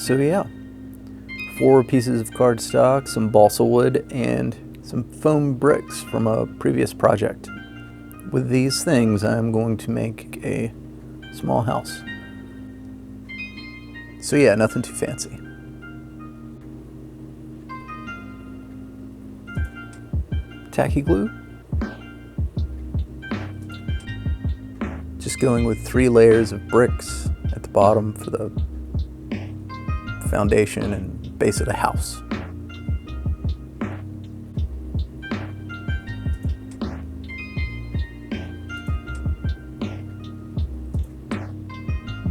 So yeah, 4 pieces of cardstock, some balsa wood, and some foam bricks from a previous project. With these things, I'm going to make a small house. So yeah, nothing too fancy. Tacky glue. Just going with 3 layers of bricks at the bottom for the foundation and base of the house.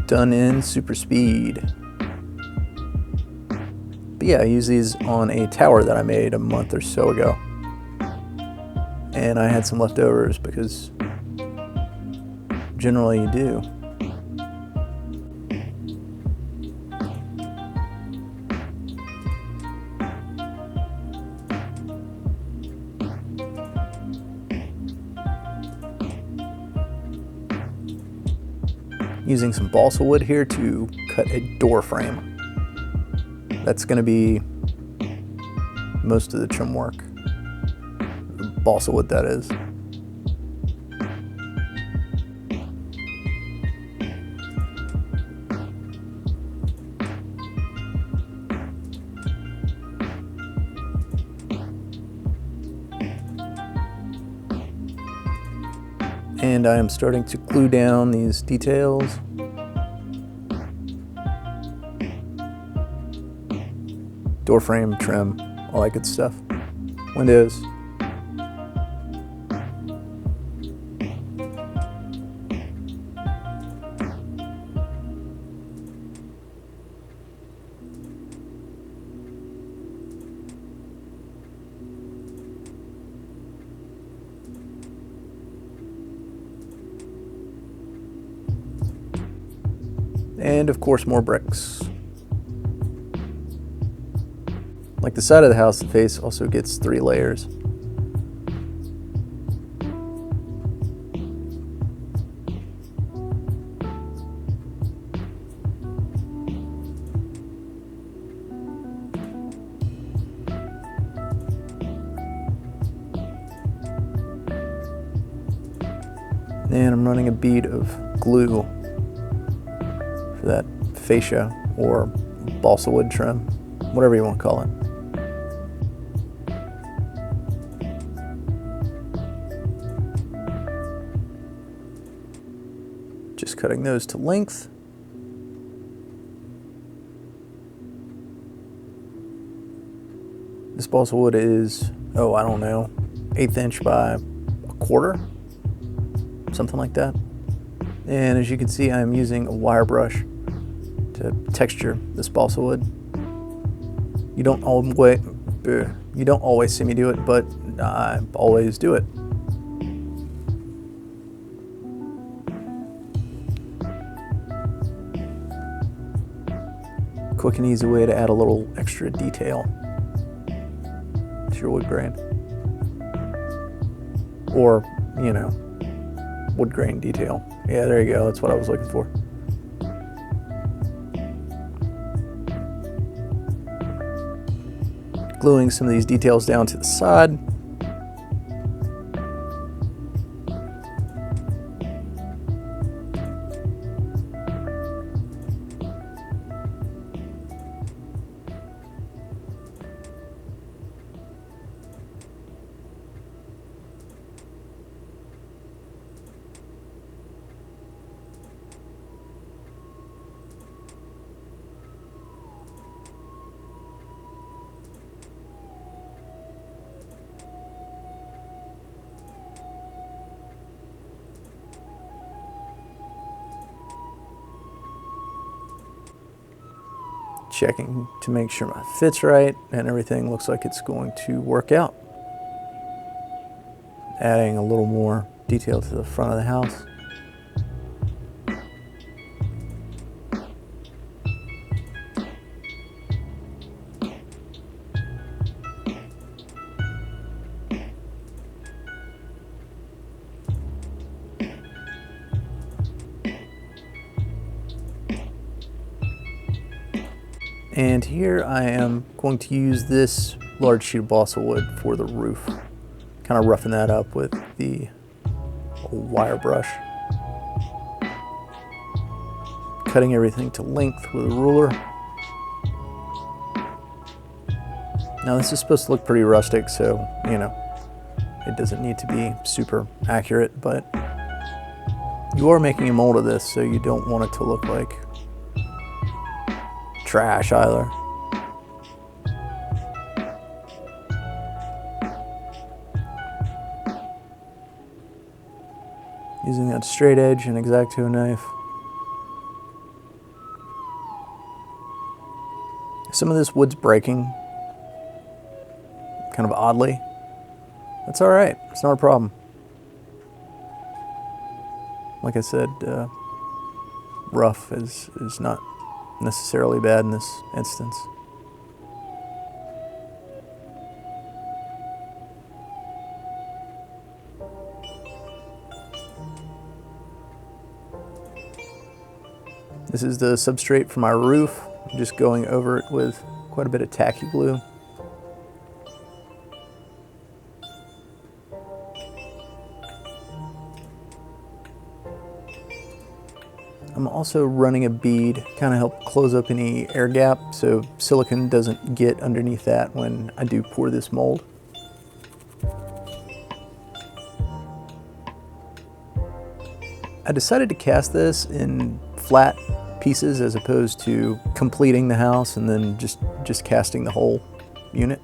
Done in super speed. But yeah, I use these on a tower that I made a month or so ago. And I had some leftovers because generally you do. Using some balsa wood here to cut a door frame. That's going to be most of the trim work. Balsa wood, that is. And I am starting to glue down these details. Door frame, trim, all that good stuff. Windows. And of course, more bricks. Like the side of the house, the face also gets 3 layers. And I'm running a bead of glue for that fascia or balsa wood trim, whatever you want to call it. Just cutting those to length. This balsa wood is, oh, I don't know, 1/8 inch by 1/4, something like that. And as you can see, I'm using a wire brush to texture this balsa wood. You don't always see me do it, but I always do it. Quick and easy way to add a little extra detail to your wood grain. Or, you know, wood grain detail. Yeah, there you go, that's what I was looking for. Gluing some of these details down to the side. Checking to make sure my fit's right and everything looks like it's going to work out. Adding a little more detail to the front of the house. And here I am going to use this large sheet of balsa wood for the roof. Kind of roughing that up with the wire brush. Cutting everything to length with a ruler. Now this is supposed to look pretty rustic, so, you know, it doesn't need to be super accurate, but you are making a mold of this, so you don't want it to look like trash either. Using that straight edge and X-Acto knife. Some of this wood's breaking kind of oddly. That's all right, it's not a problem. Like I said, rough is not necessarily bad in this instance. This is the substrate for my roof. I'm just going over it with quite a bit of tacky glue. I'm also running a bead, kind of help close up any air gap so silicone doesn't get underneath that when I do pour this mold. I decided to cast this in flat pieces as opposed to completing the house and then just casting the whole unit.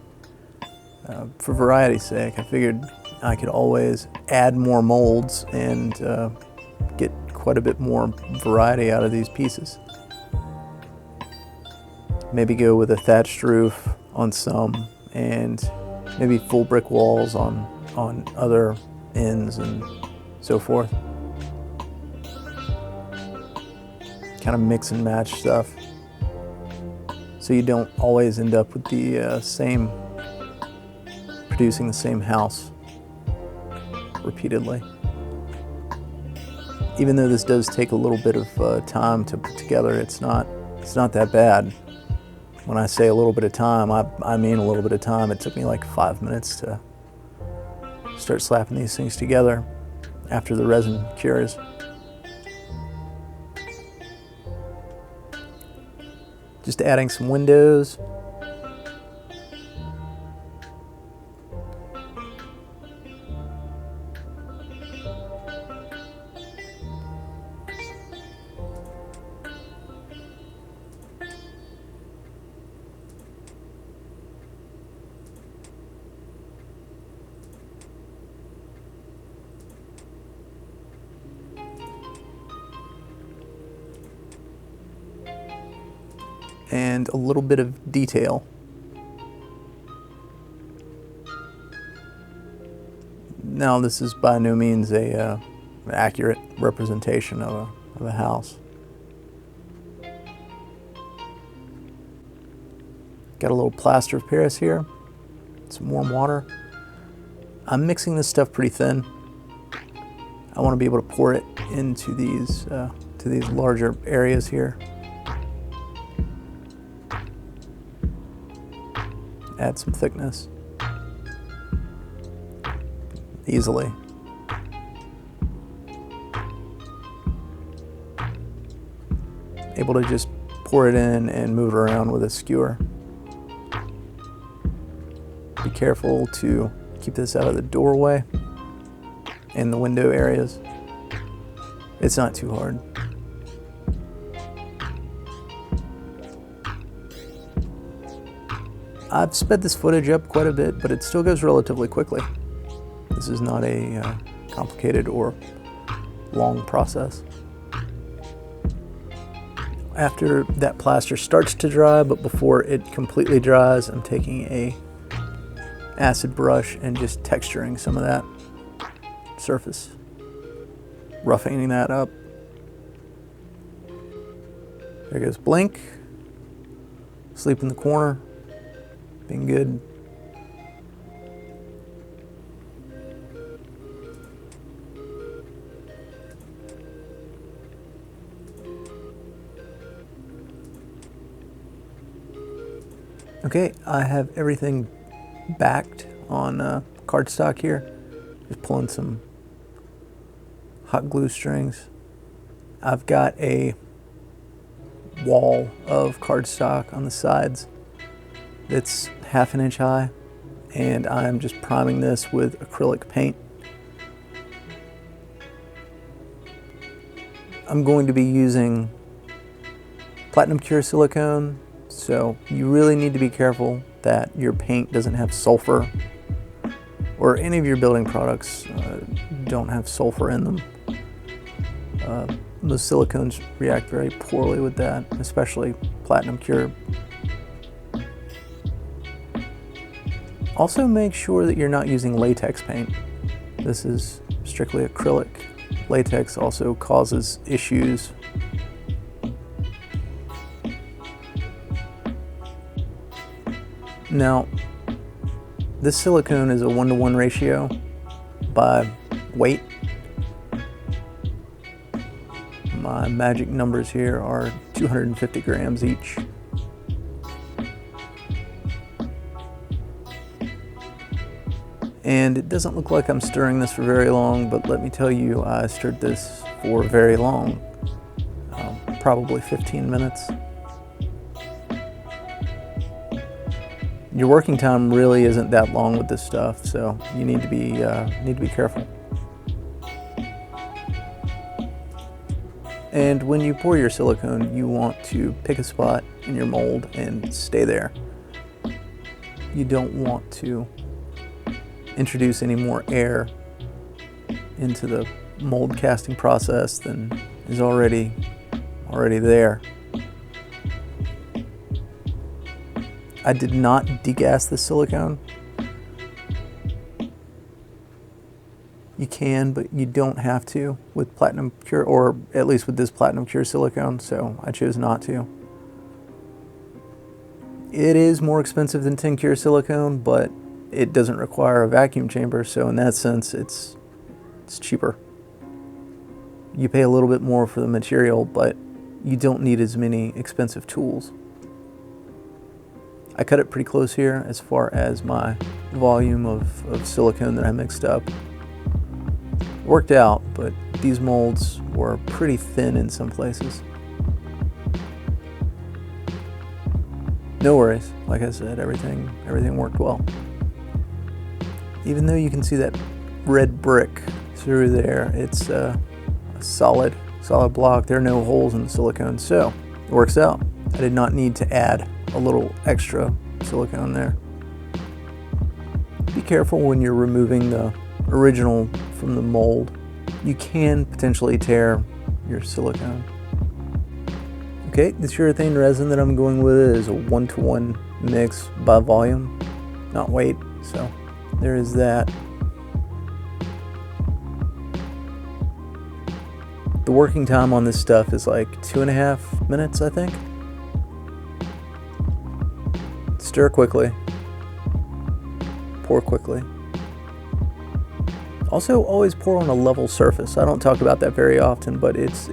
For variety's sake, I figured I could always add more molds and get quite a bit more variety out of these pieces. Maybe go with a thatched roof on some and maybe full brick walls on other ends and so forth. Kind of mix and match stuff so you don't always end up with the producing the same house repeatedly. Even though this does take a little bit of time to put together, it's not that bad. When I say a little bit of time, I mean a little bit of time. It took me like 5 minutes to start slapping these things together after the resin cures. Just adding some windows. And a little bit of detail. Now, this is by no means an accurate representation of a house. Got a little plaster of Paris here, some warm water. I'm mixing this stuff pretty thin. I want to be able to pour it into these larger areas here. Add some thickness easily. Able to just pour it in and move it around with a skewer. Be careful to keep this out of the doorway and the window areas. It's not too hard. I've sped this footage up quite a bit, but it still goes relatively quickly. This is not a complicated or long process. After that plaster starts to dry, but before it completely dries, I'm taking a acid brush and just texturing some of that surface, roughing that up. There goes Blink, sleep in the corner. Being good. Okay, I have everything backed on cardstock here. Just pulling some hot glue strings. I've got a wall of cardstock on the sides that's 1/2 inch high, and I'm just priming this with acrylic paint. I'm going to be using platinum cure silicone, so you really need to be careful that your paint doesn't have sulfur, or any of your building products don't have sulfur in them. Most silicones react very poorly with that, especially platinum cure. Also make sure that you're not using latex paint. This is strictly acrylic. Latex also causes issues. Now, this silicone is a 1-to-1 ratio by weight. My magic numbers here are 250 grams each. And it doesn't look like I'm stirring this for very long, but let me tell you, I stirred this for very long, probably 15 minutes. Your working time really isn't that long with this stuff, so you need to be careful. And when you pour your silicone, you want to pick a spot in your mold and stay there. You don't want to introduce any more air into the mold casting process than is already there. I did not degas the silicone. You can, but you don't have to with platinum cure, or at least with this platinum cure silicone, so I chose not to. It is more expensive than tin cure silicone, but it doesn't require a vacuum chamber, so in that sense it's cheaper. You pay a little bit more for the material, but you don't need as many expensive tools. I cut it pretty close here as far as my volume of silicone that I mixed up. Worked out, but these molds were pretty thin in some places. No worries, like I said, everything worked well. Even though you can see that red brick through there, it's a solid block. There are no holes in the silicone, so it works out. I did not need to add a little extra silicone there. Be careful when you're removing the original from the mold. You can potentially tear your silicone. Okay, this urethane resin that I'm going with is a 1-to-1 mix by volume, not weight, so there is that. The working time on this stuff is like 2.5 minutes, I think. Stir quickly, pour quickly. Also, always pour on a level surface. I don't talk about that very often, but it's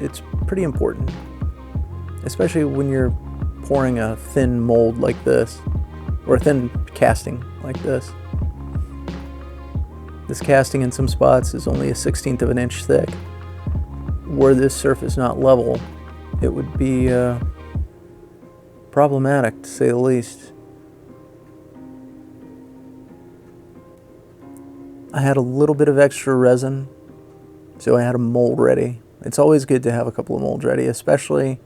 pretty important, especially when you're pouring a thin mold like this, or a thin casting like this. This casting in some spots is only 1/16 of an inch thick. Were this surface not level, it would be problematic, to say the least. I had a little bit of extra resin, so I had a mold ready. It's always good to have a couple of molds ready, especially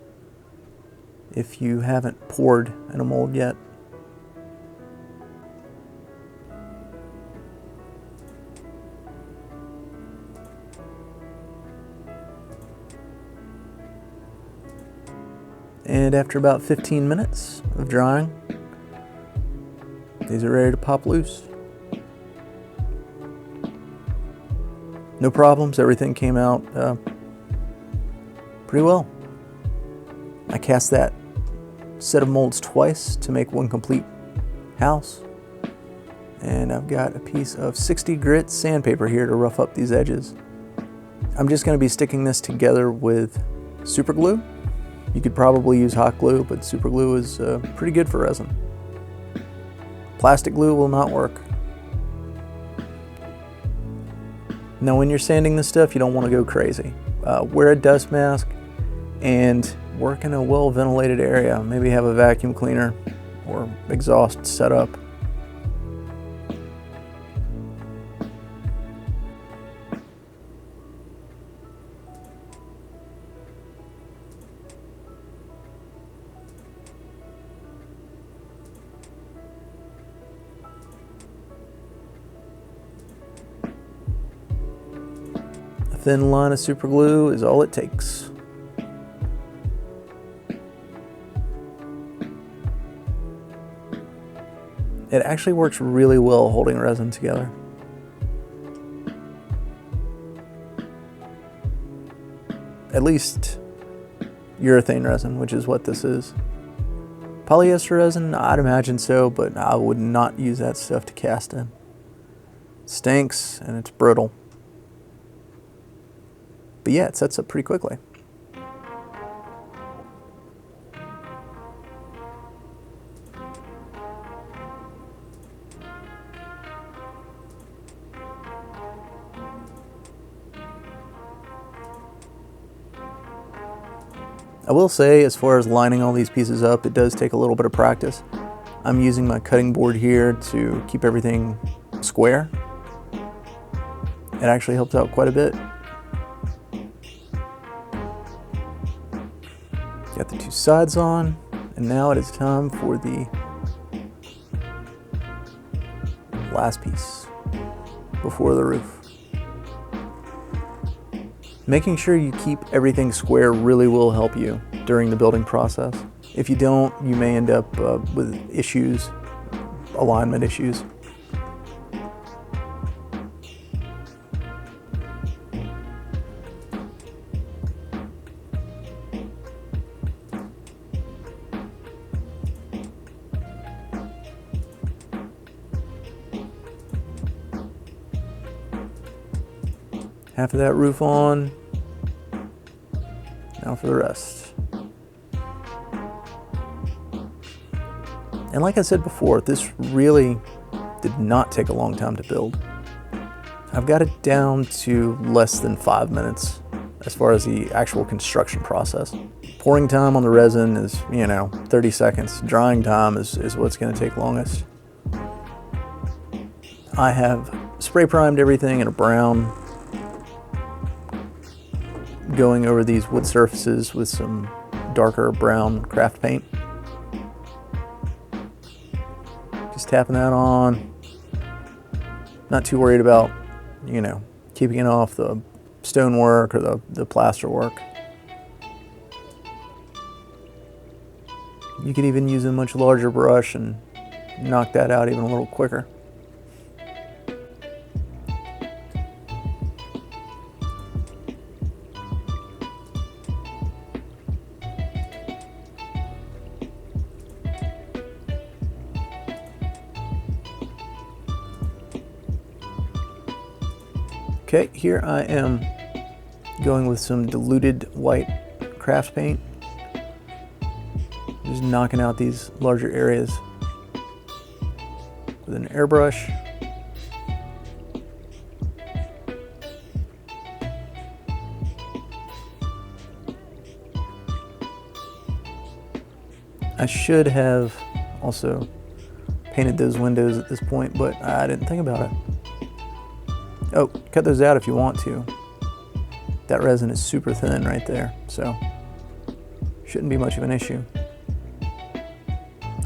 if you haven't poured in a mold yet. And after about 15 minutes of drying, these are ready to pop loose. No problems, everything came out pretty well. I cast that set of molds twice to make one complete house. And I've got a piece of 60 grit sandpaper here to rough up these edges. I'm just going to be sticking this together with super glue. You could probably use hot glue, but super glue is pretty good for resin. Plastic glue will not work. Now when you're sanding this stuff, you don't want to go crazy. Wear a dust mask and work in a well ventilated area. Maybe have a vacuum cleaner or exhaust set up. A thin line of super glue is all it takes. It actually works really well holding resin together. At least urethane resin, which is what this is. Polyester resin, I'd imagine so, but I would not use that stuff to cast in. It stinks and it's brittle. But yeah, it sets up pretty quickly. I will say, as far as lining all these pieces up, it does take a little bit of practice. I'm using my cutting board here to keep everything square. It actually helps out quite a bit. Got the two sides on, and now it is time for the last piece before the roof. Making sure you keep everything square really will help you during the building process. If you don't, you may end up with issues, alignment issues. Half of that roof on. Now for the rest. And like I said before, this really did not take a long time to build. I've got it down to less than 5 minutes as far as the actual construction process. Pouring time on the resin is, 30 seconds. Drying time is what's going to take longest. I have spray primed everything in a brown, going over these wood surfaces with some darker brown craft paint. Just tapping that on. Not too worried about, keeping it off the stonework or the plaster work. You could even use a much larger brush and knock that out even a little quicker. Okay, here I am going with some diluted white craft paint. Just knocking out these larger areas with an airbrush. I should have also painted those windows at this point, but I didn't think about it. Oh, cut those out if you want to. That resin is super thin right there, so shouldn't be much of an issue.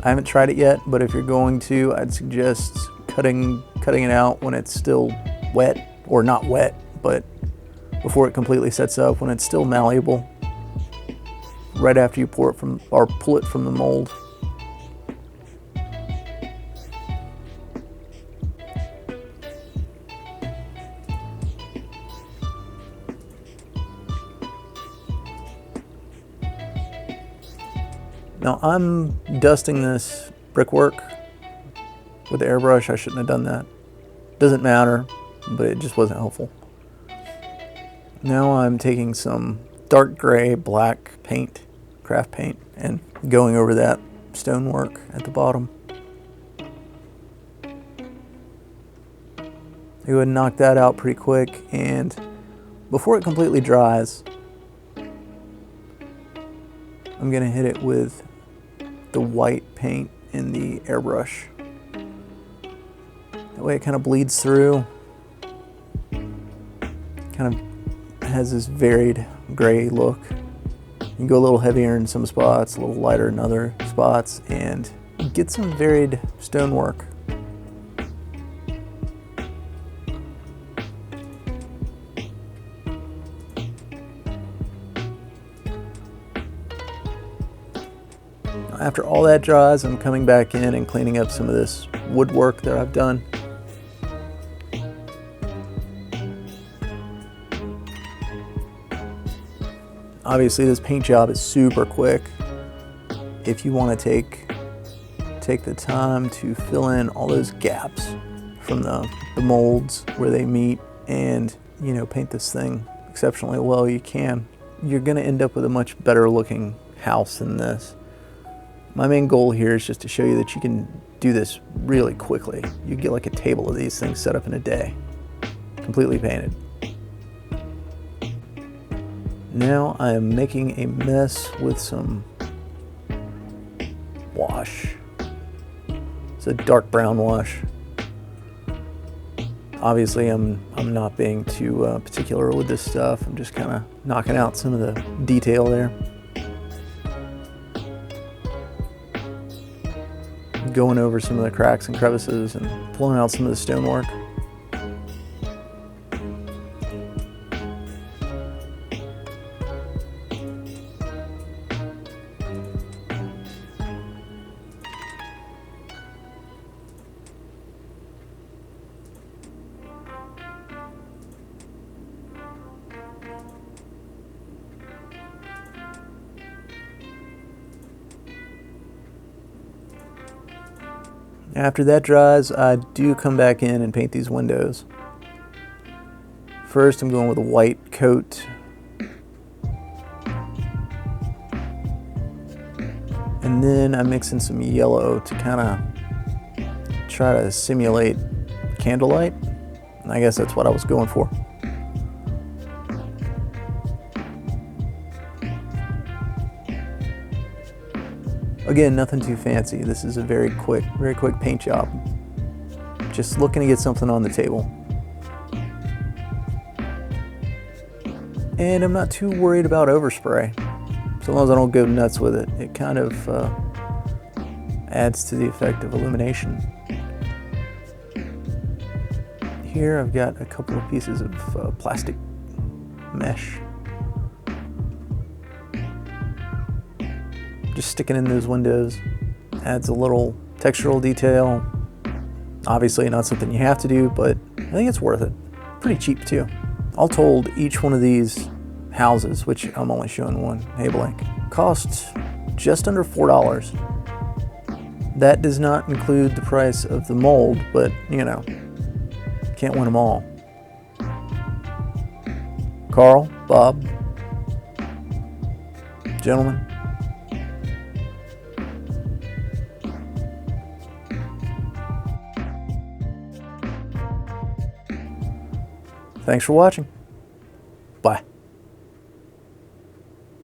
I haven't tried it yet, but if you're going to, I'd suggest cutting it out when it's still wet, or not wet, but before it completely sets up, when it's still malleable, right after you pour it from, or pull it from the mold. Now I'm dusting this brickwork with the airbrush. I shouldn't have done that. Doesn't matter, but it just wasn't helpful. Now I'm taking some dark gray black paint, craft paint, and going over that stonework at the bottom. I go ahead and knock that out pretty quick, and before it completely dries, I'm going to hit it with the white paint in the airbrush. That way it kind of bleeds through, kind of has this varied gray look. You can go a little heavier in some spots, a little lighter in other spots, and get some varied stonework. After all that dries, I'm coming back in and cleaning up some of this woodwork that I've done. Obviously this paint job is super quick. If you want to take the time to fill in all those gaps from the molds where they meet and, you know, paint this thing exceptionally well, you can. You're going to end up with a much better looking house than this. My main goal here is just to show you that you can do this really quickly. You get like a table of these things set up in a day, completely painted. Now I am making a mess with some wash. It's a dark brown wash. Obviously I'm not being too particular with this stuff. I'm just kind of knocking out some of the detail there. Going over some of the cracks and crevices and pulling out some of the stonework. After that dries, I do come back in and paint these windows. First, I'm going with a white coat. And then I'm mixing some yellow to kind of try to simulate candlelight. And I guess that's what I was going for. Again, nothing too fancy. This is a very quick paint job. Just looking to get something on the table. And I'm not too worried about overspray. So long as I don't go nuts with it. It kind of adds to the effect of illumination. Here I've got a couple of pieces of plastic mesh. Just sticking in those windows adds a little textural detail. Obviously not something you have to do, but I think it's worth it. Pretty cheap too. All told, each one of these houses, which I'm only showing one, Hayblank, cost just under $4. That does not include the price of the mold, but you know, can't win them all. Carl, Bob, gentlemen, thanks for watching.